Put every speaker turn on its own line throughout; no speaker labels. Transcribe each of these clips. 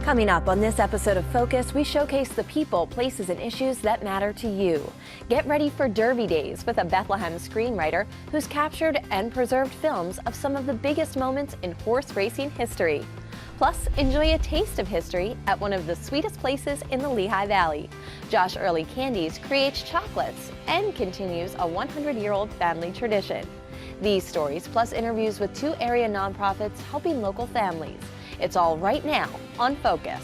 Coming up on this episode of Focus, we showcase the people, places, and issues that matter to you. Get ready for Derby Days with a Bethlehem screenwriter who's captured and preserved films of some of the biggest moments in horse racing history. Plus, enjoy a taste of history at one of the sweetest places in the Lehigh Valley. Josh Early Candies creates chocolates and continues a 100-year-old family tradition. These stories, plus interviews with 2 area nonprofits helping local families. It's all right now on Focus.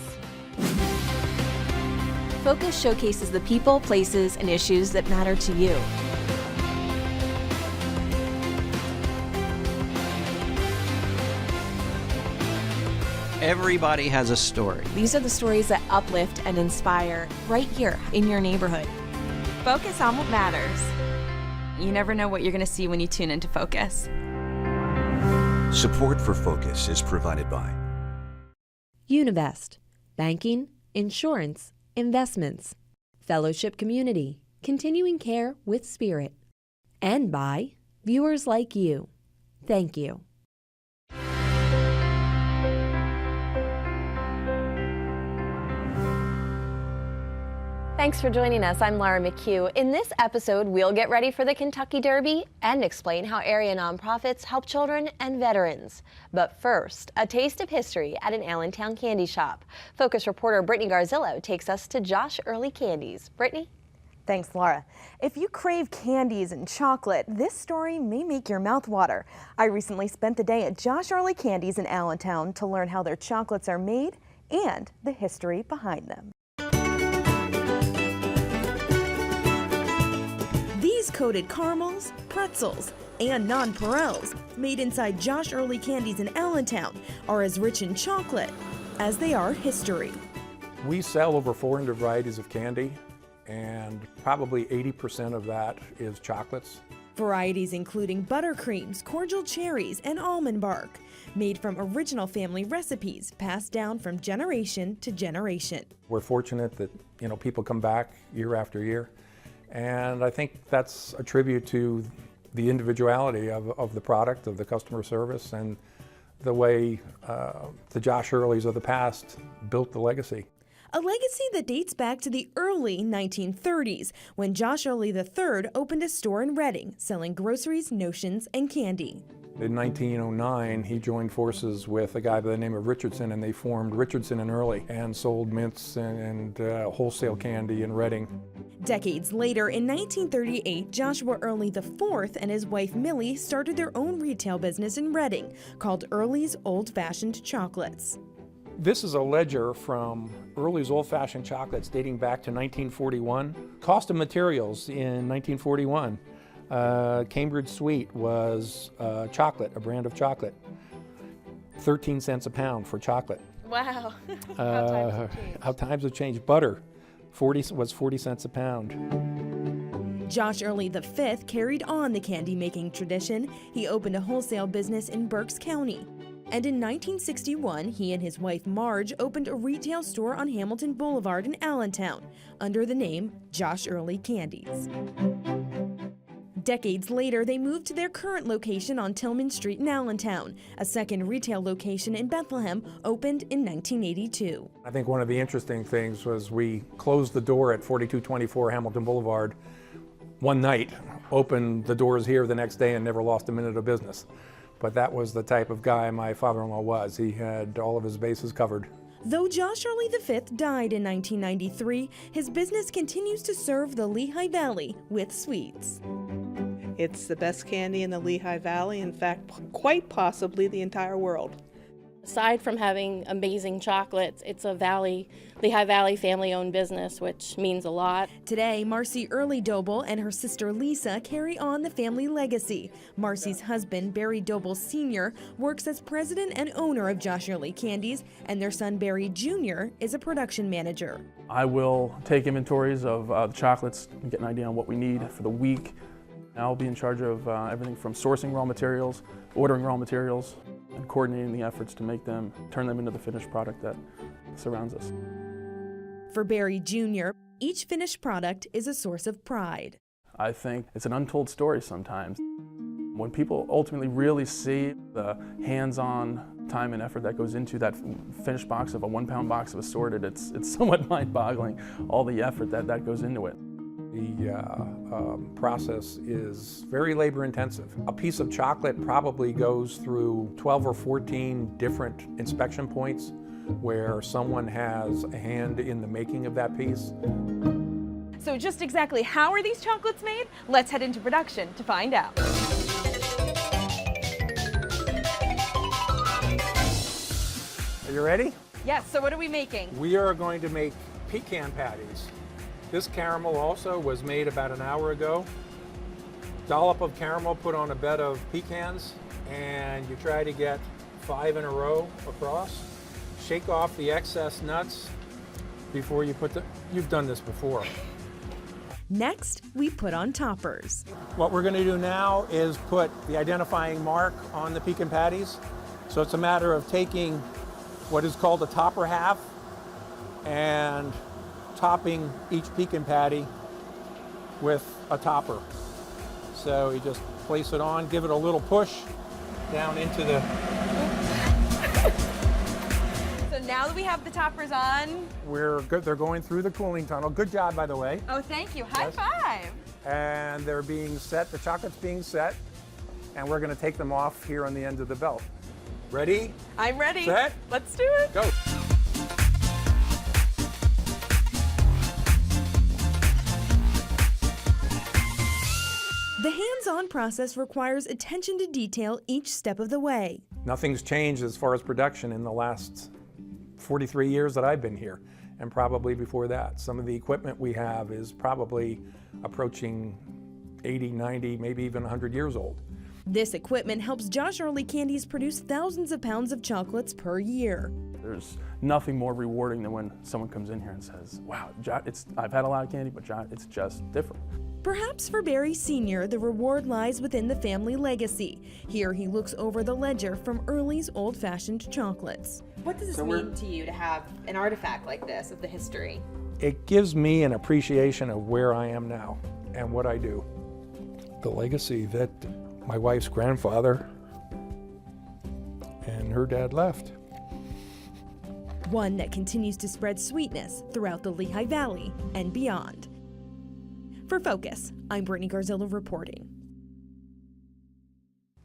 Focus showcases the people, places, and issues that matter to you.
Everybody has a story.
These are the stories that uplift and inspire right here in your neighborhood. Focus on what matters. You never know what you're going to see when you tune into Focus.
Support for Focus is provided by
Univest, banking, insurance, investments, fellowship community, continuing care with spirit, and by viewers like you. Thank you.
Thanks for joining us. I'm Laura McHugh. In this episode, we'll get ready for the Kentucky Derby and explain how area nonprofits help children and veterans. But first, a taste of history at an Allentown candy shop. Focus reporter Brittany Garzillo takes us to Josh Early Candies. Brittany?
Thanks, Laura. If you crave candies and chocolate, this story may make your mouth water. I recently spent the day at Josh Early Candies in Allentown to learn how their chocolates are made and the history behind them. These coated caramels, pretzels, and nonpareils made inside Josh Early Candies in Allentown are as rich in chocolate as they are history.
We sell over 400 varieties of candy, and probably 80% of that is chocolates.
Varieties including buttercreams, cordial cherries, and almond bark, made from original family recipes passed down from generation to generation.
We're fortunate that people come back year after year, and I think that's a tribute to the individuality of the product, of the customer service, and the way the Josh Earlys of the past built the legacy.
A legacy that dates back to the early 1930s, when Josh Early III opened a store in Reading, selling groceries, notions, and candy.
In 1909, he joined forces with a guy by the name of Richardson, and they formed Richardson and Early and sold mints and wholesale candy in Reading.
Decades later, in 1938, Joshua Early IV and his wife Millie started their own retail business in Reading called Early's Old-Fashioned Chocolates.
This is a ledger from Early's Old-Fashioned Chocolates dating back to 1941. Cost of materials in 1941. Cambridge Sweet was chocolate, a brand of chocolate. 13 cents a pound for chocolate.
Wow.
How times have changed. Butter was 40 cents a pound.
Josh Early V carried on the candy-making tradition. He opened a wholesale business in Berks County. And in 1961, he and his wife Marge opened a retail store on Hamilton Boulevard in Allentown under the name Josh Early Candies. Decades later, they moved to their current location on Tillman Street in Allentown. A second retail location in Bethlehem opened in 1982.
I think one of the interesting things was we closed the door at 4224 Hamilton Boulevard one night, opened the doors here the next day, and never lost a minute of business. But that was the type of guy my father-in-law was. He had all of his bases covered.
Though Josh Early V died in 1993, his business continues to serve the Lehigh Valley with sweets.
It's the best candy in the Lehigh Valley, in fact, quite possibly the entire world.
Aside from having amazing chocolates, it's a Lehigh Valley family-owned business, which means a lot.
Today, Marcy Early Doble and her sister Lisa carry on the family legacy. Marcy's husband, Barry Doble Sr., works as president and owner of Josh Early Candies, and their son, Barry Jr., is a production manager.
I will take inventories of the chocolates and get an idea on what we need for the week. I'll be in charge of everything from sourcing raw materials, ordering raw materials, and coordinating the efforts to turn them into the finished product that surrounds us.
For Barry Jr., each finished product is a source of pride.
I think it's an untold story sometimes. When people ultimately really see the hands-on time and effort that goes into that finished box of a 1-pound box of assorted, it's somewhat mind-boggling, all the effort that goes into it.
The process is very labor intensive. A piece of chocolate probably goes through 12 or 14 different inspection points where someone has a hand in the making of that piece.
So just exactly how are these chocolates made? Let's head into production to find out.
Are you ready?
Yes, so what are we making?
We are going to make pecan patties. This caramel also was made about an hour ago. Dollop of caramel put on a bed of pecans, and you try to get 5 in a row across. Shake off the excess nuts before you put you've done this before.
Next, we put on toppers.
What we're going to do now is put the identifying mark on the pecan patties. So it's a matter of taking what is called a topper half and topping each pecan patty with a topper. So you just place it on, give it a little push down into the...
So now that we have the toppers on...
We're good. They're going through the cooling tunnel. Good job, by the way.
Oh, thank you. High
Yes.
five.
And they're being set, the chocolate's being set, and we're going to take them off here on the end of the belt. Ready?
I'm ready.
Set?
Let's do it.
Go.
The hands-on process requires attention to detail each step of the way.
Nothing's changed as far as production in the last 43 years that I've been here, and probably before that. Some of the equipment we have is probably approaching 80, 90, maybe even 100 years old.
This equipment helps Josh Early Candies produce thousands of pounds of chocolates per year.
There's nothing more rewarding than when someone comes in here and says, wow, I've had a lot of candy, but it's just different.
Perhaps for Barry Sr., the reward lies within the family legacy. Here he looks over the ledger from Early's old-fashioned chocolates.
What does this mean to you to have an artifact like this of the history?
It gives me an appreciation of where I am now and what I do. The legacy that my wife's grandfather and her dad left.
One that continues to spread sweetness throughout the Lehigh Valley and beyond. For Focus, I'm Brittany Garzillo reporting.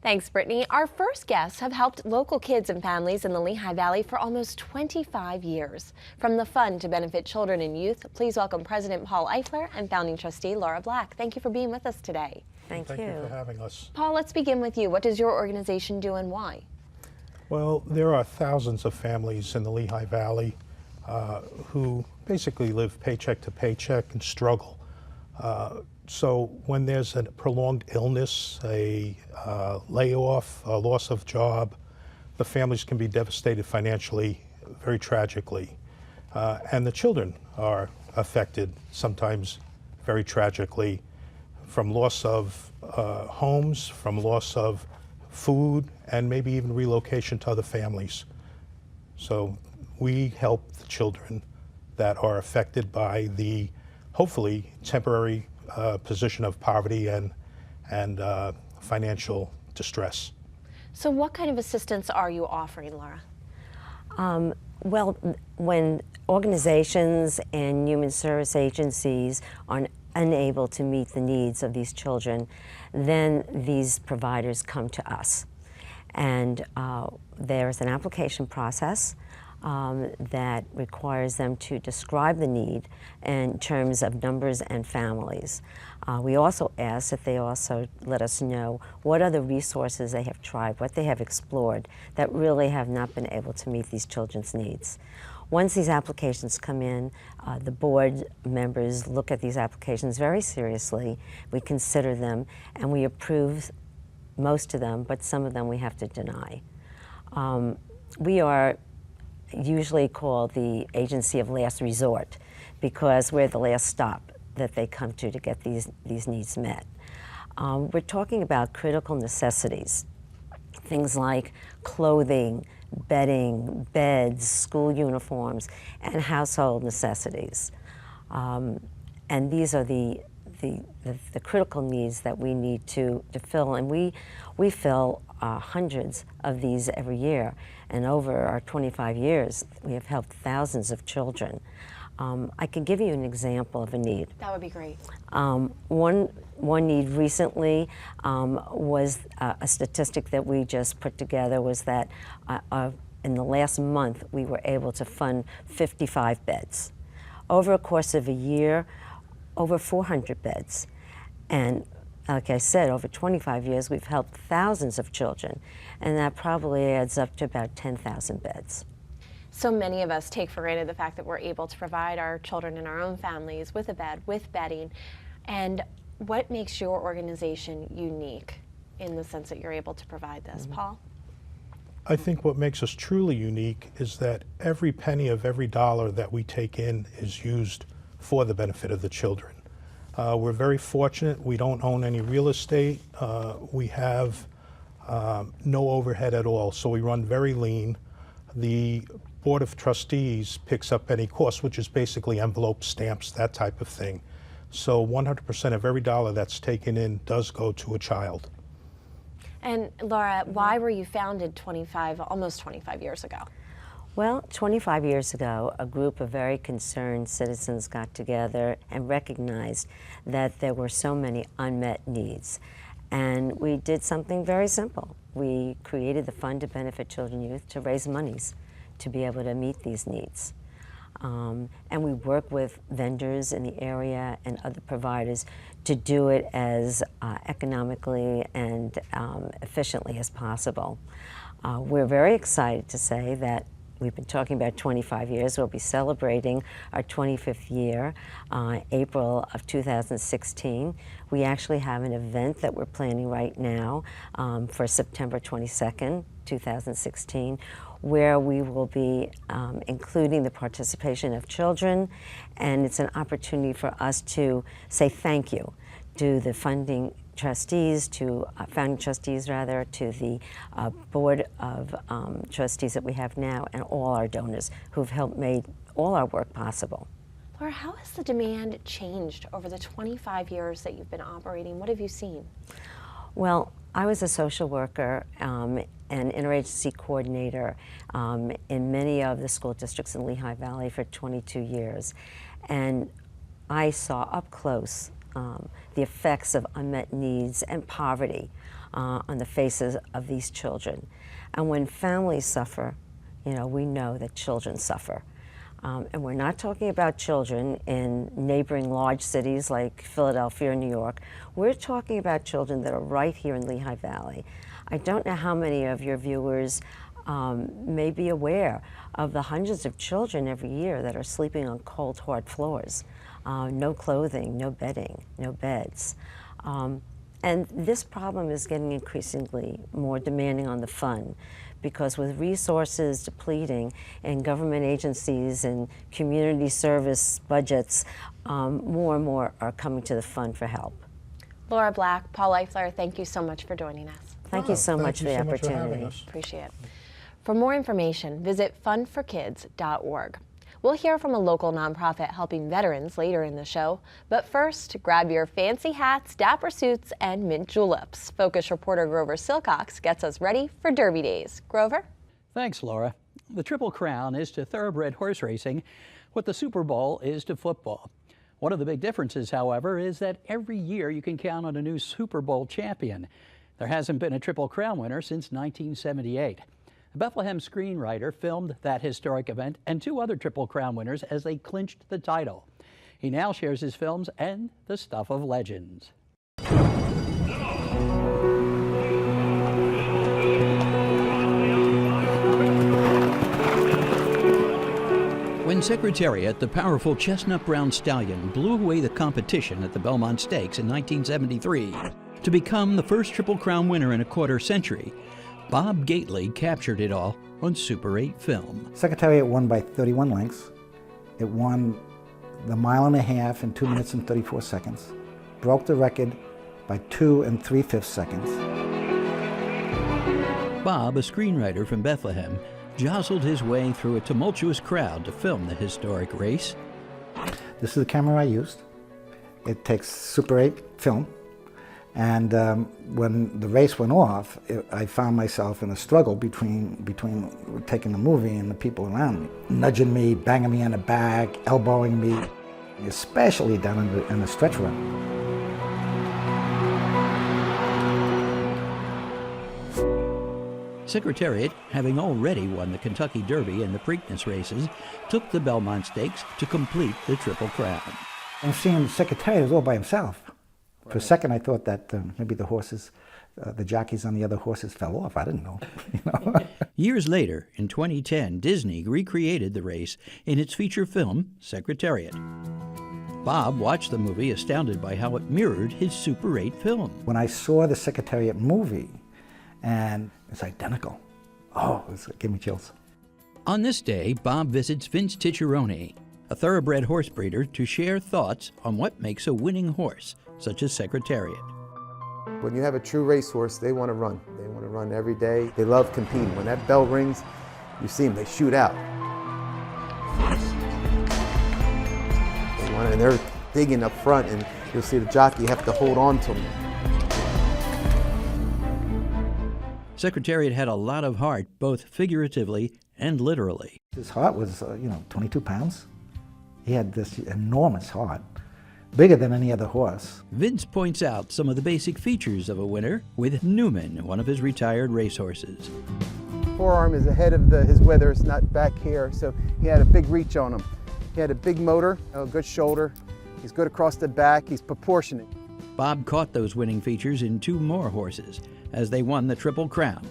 Thanks, Brittany. Our first guests have helped local kids and families in the Lehigh Valley for almost 25 years. From the fun to benefit children and youth, please welcome President Paul Eifler and founding trustee Laura Black. Thank you for being with us today.
Thank you for having us.
Paul, let's begin with you. What does your organization do and why?
Well, there are thousands of families in the Lehigh Valley who basically live paycheck to paycheck and struggle. So when there's a prolonged illness, a layoff, a loss of job, the families can be devastated financially, very tragically. And the children are affected sometimes very tragically from loss of homes, from loss of food, and maybe even relocation to other families. So we help the children that are affected by the hopefully temporary position of poverty and financial distress.
So what kind of assistance are you offering, Laura?
Well, when organizations and human service agencies are unable to meet the needs of these children, then these providers come to us. And there's an application process that requires them to describe the need in terms of numbers and families. We also ask that they also let us know what other resources they have tried, what they have explored that really have not been able to meet these children's needs. Once these applications come in, the board members look at these applications very seriously. We consider them and we approve most of them, but some of them we have to deny. We are usually called the agency of last resort because we're the last stop that they come to get these needs met. We're talking about critical necessities, things like clothing, bedding, beds, school uniforms, and household necessities. And these are the critical needs that we need to fill, and we fill hundreds of these every year, and over our 25 years, we have helped thousands of children. I can give you an example of a need.
That would be great.
One need recently was a statistic that we just put together was that in the last month we were able to fund 55 beds. Over a course of a year, over 400 beds. And like I said, over 25 years we've helped thousands of children, and that probably adds up to about 10,000 beds.
So many of us take for granted the fact that we're able to provide our children and our own families with a bed, with bedding. And what makes your organization unique in the sense that you're able to provide this? Paul?
I think what makes us truly unique is that every penny of every dollar that we take in is used for the benefit of the children. We're very fortunate. We don't own any real estate. We have no overhead at all, so we run very lean. The Board of Trustees picks up any cost, which is basically envelope stamps, that type of thing. So 100% of every dollar that's taken in does go to a child.
And Laura, why were you founded almost 25 years ago?
Well, 25 years ago, a group of very concerned citizens got together and recognized that there were so many unmet needs. And we did something very simple. We created the Fund to Benefit Children and Youth to raise monies to be able to meet these needs. And we work with vendors in the area and other providers to do it as economically and efficiently as possible. We're very excited to say that we've been talking about 25 years. We'll be celebrating our 25th year, April of 2016. We actually have an event that we're planning right now for September 22nd, 2016, where we will be including the participation of children, and it's an opportunity for us to say thank you to the founding trustees, to the board of trustees that we have now, and all our donors who've helped made all our work possible.
Laura, how has the demand changed over the 25 years that you've been operating? What have you seen?
Well, I was a social worker and interagency coordinator in many of the school districts in Lehigh Valley for 22 years. And I saw up close the effects of unmet needs and poverty on the faces of these children. And when families suffer, we know that children suffer. And we're not talking about children in neighboring large cities like Philadelphia or New York. We're talking about children that are right here in Lehigh Valley. I don't know how many of your viewers may be aware of the hundreds of children every year that are sleeping on cold, hard floors. No clothing, no bedding, no beds. And this problem is getting increasingly more demanding on the fund, because with resources depleting in government agencies and community service budgets, more and more are coming to the fund for help.
Laura Black, Paul Eifler, thank you so much for joining us.
Thank you so much for the opportunity.
Appreciate it. For more information, visit fundforkids.org. We'll hear from a local nonprofit helping veterans later in the show, but first, grab your fancy hats, dapper suits, and mint juleps. Focus reporter Grover Silcox gets us ready for Derby Days. Grover?
Thanks, Laura. The Triple Crown is to thoroughbred horse racing what the Super Bowl is to football. One of the big differences, however, is that every year you can count on a new Super Bowl champion. There hasn't been a Triple Crown winner since 1978. A Bethlehem screenwriter filmed that historic event and two other Triple Crown winners as they clinched the title. He now shares his films and the stuff of legends. When Secretariat, the powerful chestnut-brown stallion, blew away the competition at the Belmont Stakes in 1973 to become the first Triple Crown winner in a quarter century, Bob Gately captured it all on Super 8 film.
Secretariat won by 31 lengths. It won the mile and a half in 2 minutes and 34 seconds, broke the record by 2 3/5 seconds.
Bob, a screenwriter from Bethlehem, jostled his way through a tumultuous crowd to film the historic race.
This is the camera I used. It takes Super 8 film, And when the race went off, I found myself in a struggle between taking the movie and the people around me, nudging me, banging me on the back, elbowing me, especially down in the stretch run.
Secretariat, having already won the Kentucky Derby and the Preakness races, took the Belmont Stakes to complete the Triple Crown.
And seeing the Secretariat was all by himself. For a second, I thought that maybe the horses, the jockeys on the other horses fell off. I didn't know.
Years later, in 2010, Disney recreated the race in its feature film, Secretariat. Bob watched the movie astounded by how it mirrored his Super 8 film.
When I saw the Secretariat movie, and it's identical. Oh, it gave me chills.
On this day, Bob visits Vince Ticciarone, a thoroughbred horse breeder, to share thoughts on what makes a winning horse, such as Secretariat.
When you have a true racehorse, they want to run. They want to run every day. They love competing. When that bell rings, you see them, they shoot out. And they're digging up front, and you'll see the jockey have to hold on to them.
Secretariat had a lot of heart, both figuratively and literally.
His heart was, 22 pounds. He had this enormous heart, bigger than any other horse.
Vince points out some of the basic features of a winner with Newman, one of his retired racehorses.
Forearm is ahead of his withers, not back here, so he had a big reach on him. He had a big motor, a good shoulder. He's good across the back. He's proportionate.
Bob caught those winning features in two more horses as they won the Triple Crown,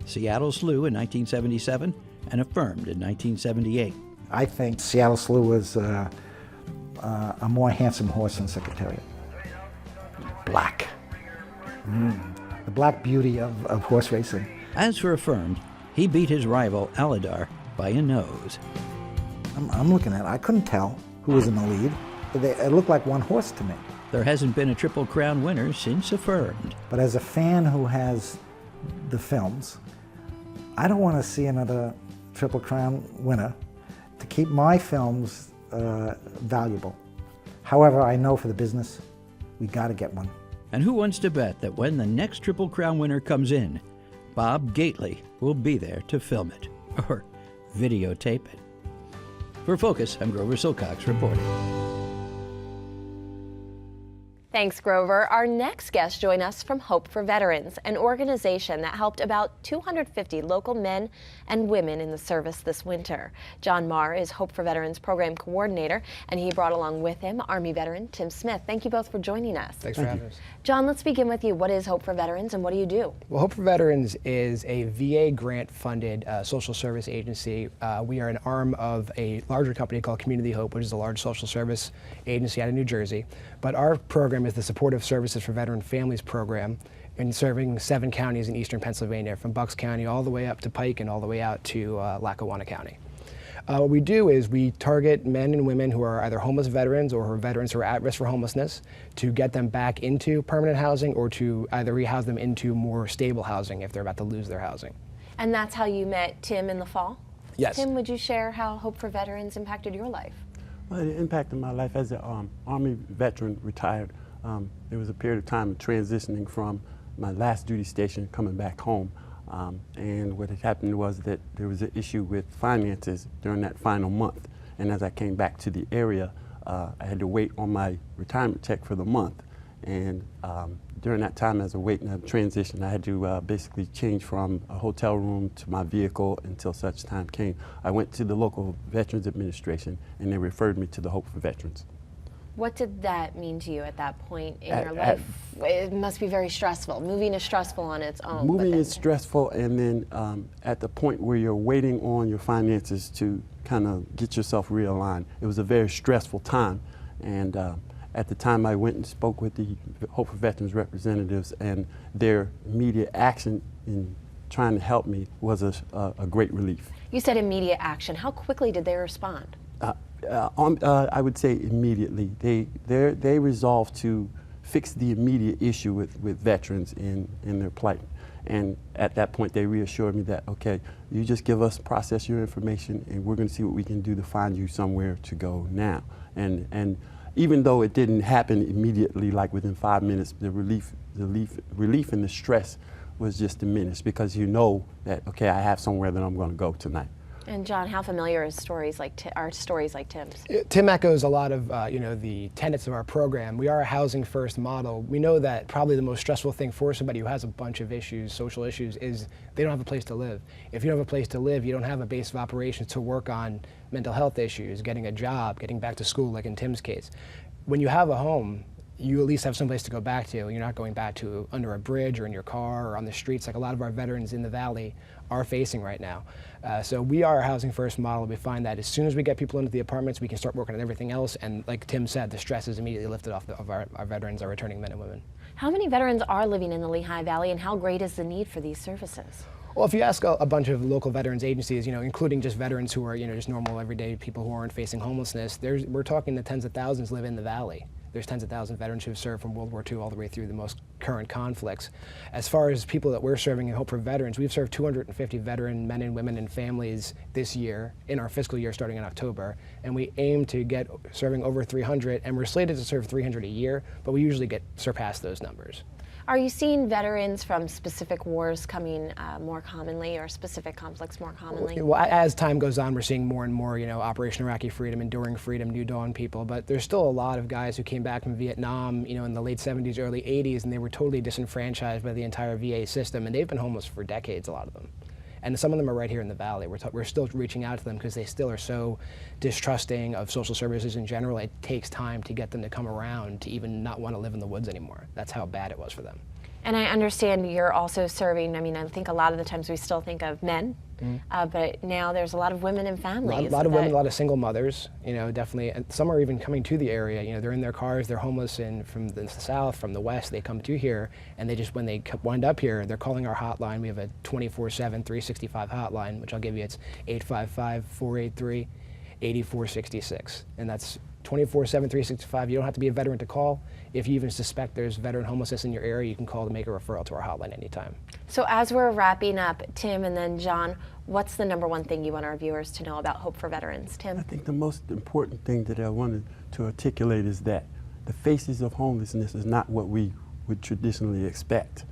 Seattle Slew in 1977 and Affirmed in 1978.
I think Seattle Slew was a more handsome horse than Secretariat. Black. The black beauty of horse racing.
As for Affirmed, he beat his rival Aladar by a nose.
I'm looking at it. I couldn't tell who was in the lead. It looked like one horse to me.
There hasn't been a Triple Crown winner since Affirmed.
But as a fan who has the films, I don't want to see another Triple Crown winner to keep my films valuable. However, I know for the business, we got to get one.
And who wants to bet that when the next Triple Crown winner comes in, Bob Gately will be there to film it or videotape it? For Focus, I'm Grover Silcox reporting.
Thanks, Grover. Our next guests join us from Hope for Veterans, an organization that helped about 250 local men and women in the service this winter. John Marr is Hope for Veterans program coordinator, and he brought along with him Army veteran Tim Smith. Thank you both for joining us.
Thanks for having us.
John, let's begin with you. What is Hope for Veterans and what do you do?
Well, Hope for Veterans is a VA grant-funded social service agency. We are an arm of a larger company called Community Hope, which is a large social service agency out of New Jersey. But our program is the Supportive Services for Veteran Families program, and serving 7 counties in eastern Pennsylvania, from Bucks County all the way up to Pike and all the way out to Lackawanna County. What we do is we target men and women who are either homeless veterans or who are veterans who are at risk for homelessness to get them back into permanent housing or to either rehouse them into more stable housing if they're about to lose their housing.
And that's how you met Tim in the fall?
Yes.
Tim, would you share how Hope for Veterans impacted your life?
Well, it impacted my life as an Army veteran, retired. There was a period of time of transitioning from my last duty station coming back home. And what had happened was that there was an issue with finances during that final month. And as I came back to the area, I had to wait on my retirement check for the month. And during that time, as a waiting a transition, I had to basically change from a hotel room to my vehicle until such time came. I went to the local Veterans Administration, and they referred me to the Hope for Veterans.
What did that mean to you at that point in your life? It must be very stressful. Moving is stressful on its own.
Moving is stressful, and then at the point where you're waiting on your finances to kind of get yourself realigned, it was a very stressful time. And at the time, I went and spoke with the Hope for Veterans representatives, and their immediate action in trying to help me was a great relief.
You said immediate action. How quickly did they respond?
I would say immediately. They resolved to fix the immediate issue with veterans in their plight. And at that point, they reassured me that, okay, you just give us, process your information, and we're going to see what we can do to find you somewhere to go now. And even though it didn't happen immediately, like within 5 minutes, the relief and the stress was just diminished because you know that, okay, I have somewhere that I'm going to go tonight.
And John, how familiar are stories like Tim's?
Tim echoes a lot of the tenets of our program. We are a housing first model. We know that probably the most stressful thing for somebody who has a bunch of issues, social issues, is they don't have a place to live. If you don't have a place to live, you don't have a base of operations to work on mental health issues, getting a job, getting back to school, like in Tim's case. When you have a home, you at least have someplace to go back to. You're not going back to under a bridge or in your car or on the streets like a lot of our veterans in the Valley are facing right now. So we are a housing first model. We find that as soon as we get people into the apartments, we can start working on everything else. And like Tim said, the stress is immediately lifted off of our veterans, our returning men and women.
How many veterans are living in the Lehigh Valley, and how great is the need for these services?
Well, if you ask a bunch of local veterans agencies, including just veterans who are, just normal everyday people who aren't facing homelessness, we're talking the tens of thousands live in the Valley. There's tens of thousands of veterans who have served from World War II all the way through the most current conflicts. As far as people that we're serving in Hope for Veterans, we've served 250 veteran men and women and families this year, in our fiscal year starting in October, and we aim to get serving over 300, and we're slated to serve 300 a year, but we usually surpass those numbers.
Are you seeing veterans from specific wars coming more commonly, or specific conflicts more commonly?
Well, as time goes on, we're seeing more and more, Operation Iraqi Freedom, Enduring Freedom, New Dawn people, but there's still a lot of guys who came back from Vietnam, in the late 70s, early 80s, and they were totally disenfranchised by the entire VA system, and they've been homeless for decades, a lot of them. And some of them are right here in the Valley. We're still reaching out to them because they still are so distrusting of social services in general. It takes time to get them to come around to even not want to live in the woods anymore. That's how bad it was for them.
And I understand you're also serving, I think a lot of the times we still think of men, but now there's a lot of women and families.
A lot of women, a lot of single mothers, definitely. And some are even coming to the area. They're in their cars, they're homeless, and from the south, from the west, they come to here, and when they wind up here, they're calling our hotline. We have a 24/7, 365 hotline, which I'll give you. It's 855-483-8466, and that's 24/7, 365. You don't have to be a veteran to call. If you even suspect there's veteran homelessness in your area, you can call to make a referral to our hotline anytime.
So as we're wrapping up, Tim and then John, what's the number one thing you want our viewers to know about Hope for Veterans? Tim?
I think the most important thing that I wanted to articulate is that the faces of homelessness is not what we would traditionally expect.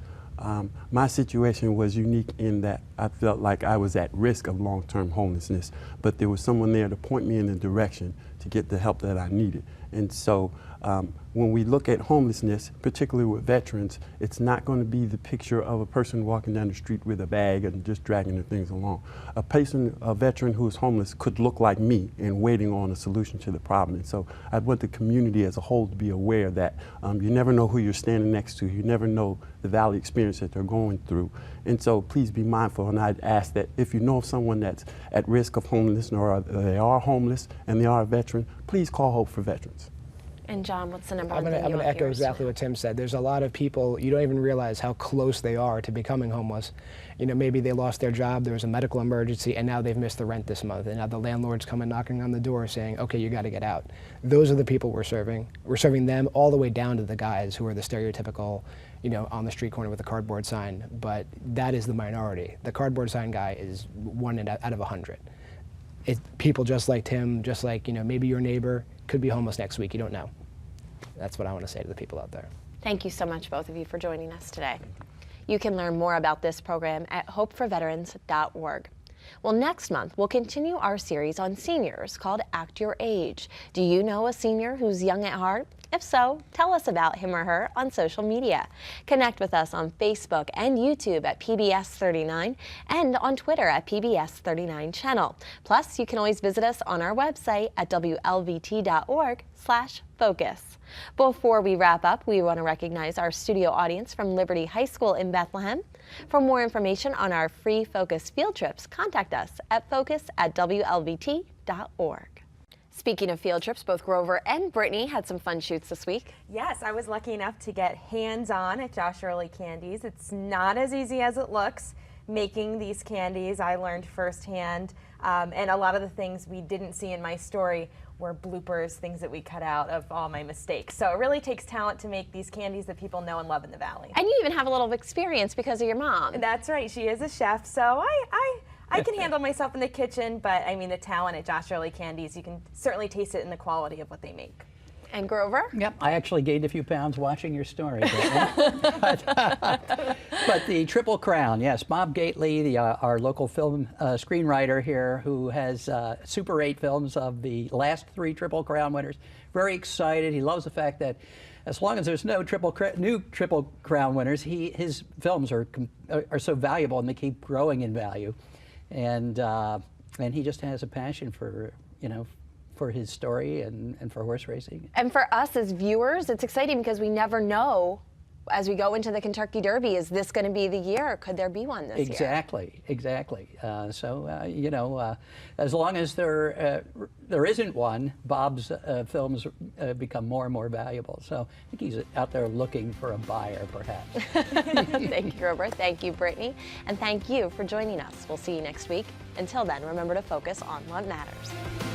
My situation was unique in that I felt like I was at risk of long-term homelessness, but there was someone there to point me in the direction to get the help that I needed. And so when we look at homelessness, particularly with veterans, it's not going to be the picture of a person walking down the street with a bag and just dragging their things along. A veteran who is homeless could look like me and waiting on a solution to the problem. And so I want the community as a whole to be aware that you never know who you're standing next to. You never know the Valley experience that they're going through. And so please be mindful, and I'd ask that if you know of someone that's at risk of homelessness or they are homeless and they are a veteran, please call Hope for Veterans.
And John, what's the number one
thing
you want?
I'm going to echo exactly what Tim said. There's a lot of people, you don't even realize how close they are to becoming homeless. Maybe they lost their job, there was a medical emergency, and now they've missed the rent this month, and now the landlord's coming knocking on the door saying, okay, you got to get out. Those are the people we're serving. We're serving them all the way down to the guys who are the stereotypical, on the street corner with a cardboard sign, but that is the minority. The cardboard sign guy is 1 out of 100. People just like Tim, just like, maybe your neighbor could be homeless next week, you don't know. That's what I want to say to the people out there.
Thank you so much, both of you, for joining us today. You can learn more about this program at hopeforveterans.org. Well, next month, we'll continue our series on seniors called Act Your Age. Do you know a senior who's young at heart? If so, tell us about him or her on social media. Connect with us on Facebook and YouTube at PBS39 and on Twitter at PBS39 channel. Plus, you can always visit us on our website at WLVT.org/focus. Before we wrap up, we want to recognize our studio audience from Liberty High School in Bethlehem. For more information on our free Focus field trips, contact us at focus@WLVT.org. Speaking of field trips, both Grover and Brittany had some fun shoots this week.
Yes, I was lucky enough to get hands-on at Josh Early Candies. It's not as easy as it looks. Making these candies, I learned firsthand, and a lot of the things we didn't see in my story were bloopers, things that we cut out of all my mistakes. So it really takes talent to make these candies that people know and love in the Valley.
And you even have a little experience because of your mom.
That's right, she is a chef, so I can handle myself in the kitchen, but I mean the talent at Josh Early Candies, you can certainly taste it in the quality of what they make.
And Grover?
Yep, I actually gained a few pounds watching your story. but the Triple Crown, yes, Bob Gately, our local film screenwriter here, who has Super 8 films of the last 3 Triple Crown winners. Very excited. He loves the fact that as long as there's no new Triple Crown winners, his films are so valuable and they keep growing in value. And he just has a passion for, for his story and for horse racing.
And for us as viewers, it's exciting because we never know as we go into the Kentucky Derby, is this going to be the year? Could there be one this year?
Exactly. As long as there isn't one, Bob's films become more and more valuable. So I think he's out there looking for a buyer, perhaps.
Thank you, Grover. Thank you, Brittany. And thank you for joining us. We'll see you next week. Until then, remember to focus on what matters.